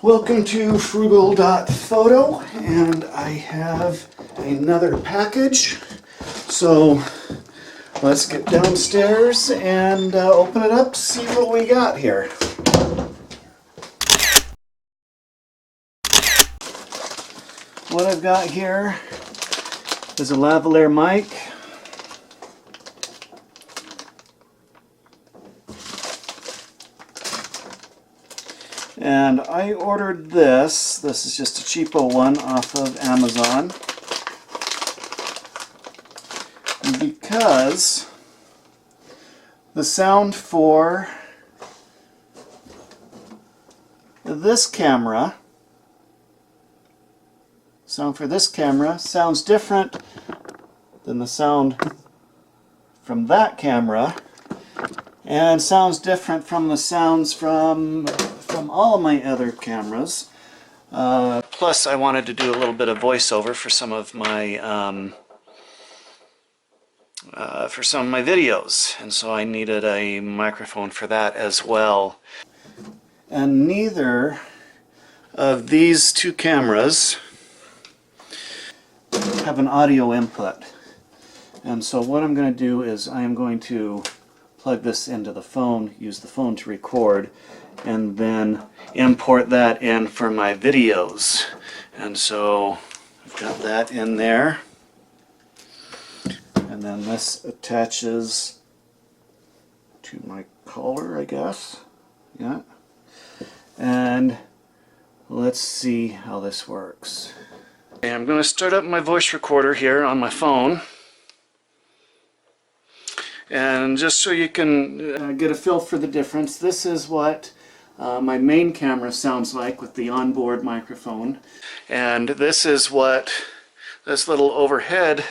Welcome to frugal.photo, and I have another package. So let's get downstairs and open it up, see what we got here. What I've got here is a lavalier mic. And I ordered this. This is just a cheapo one off of Amazon. Because the sound for this camera sounds different than the sound from that camera, and sounds different from the sounds from all of my other cameras. Plus I wanted to do a little bit of voiceover for some of my videos, and so I needed a microphone for that as well. And neither of these two cameras have an audio input. And so what I'm going to do is I am going to plug this into the phone, use the phone to record, and then import that in for my videos. And so I've got that in there. And then this attaches to my collar, I guess. Yeah. And let's see how this works. Okay, I'm going to start up my voice recorder here on my phone. And just so you can get a feel for the difference, this is what my main camera sounds like with the onboard microphone. And this is what this little overhead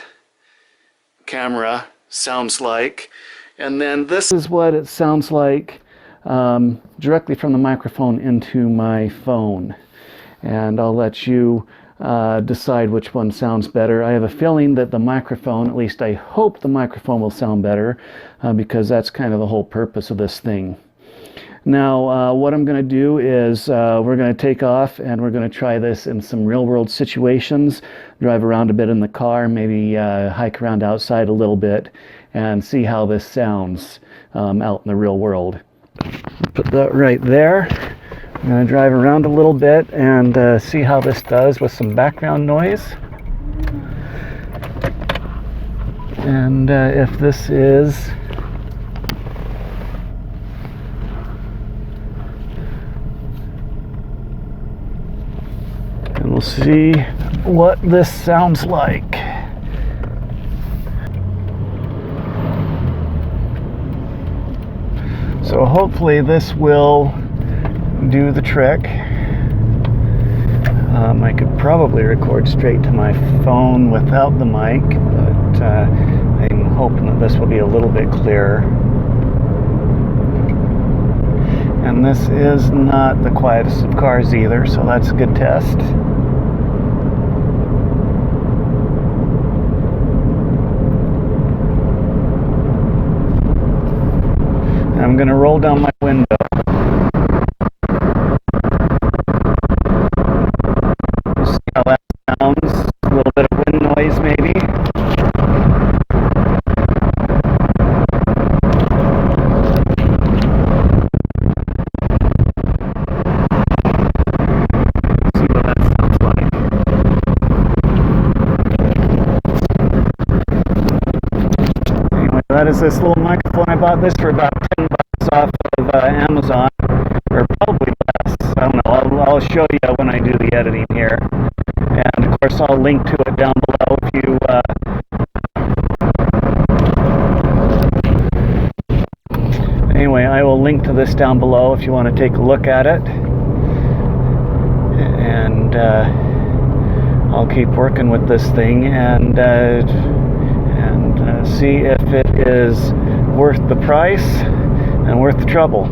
camera sounds like. And then this is what it sounds like directly from the microphone into my phone. And I'll let you decide which one sounds better. I have a feeling that the microphone, at least I hope the microphone will sound better, because that's kind of the whole purpose of this thing. Now what I'm going to do is we're going to take off and we're going to try this in some real-world situations, drive around a bit in the car, maybe hike around outside a little bit, and see how this sounds out in the real world. Put that right there. I'm going to drive around a little bit and see how this does with some background noise. And if this is and we'll see what this sounds like. So hopefully this will do the trick. I could probably record straight to my phone without the mic, but I'm hoping that this will be a little bit clearer. And this is not the quietest of cars either, so that's a good test. I'm going to roll down my window. See how that sounds. A little bit of wind noise maybe. See what that sounds like. Anyway, that is this little microphone. I bought this for about 10 bucks off of Amazon, or probably less. I don't know. I'll show you when I do the editing here. And of course I'll link to it down below if you anyway, I will link to this down below if you want to take a look at it. And I'll keep working with this thing and see if it is worth the price and worth the trouble.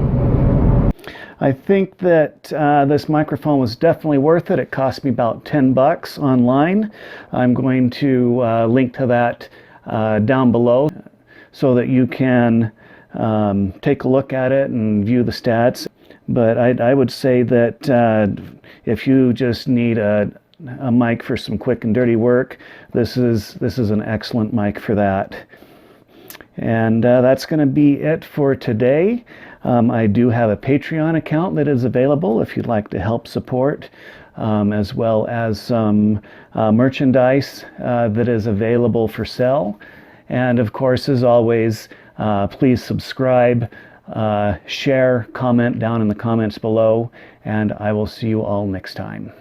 I think that this microphone was definitely worth it. It cost me about 10 bucks online. I'm going to link to that down below so that you can take a look at it and view the stats. But I would say that if you just need a mic for some quick and dirty work, this is an excellent mic for that. And that's going to be it for today. I do have a Patreon account that is available if you'd like to help support, as well as some merchandise that is available for sale. And of course, as always, please subscribe, share, comment down in the comments below, and I will see you all next time.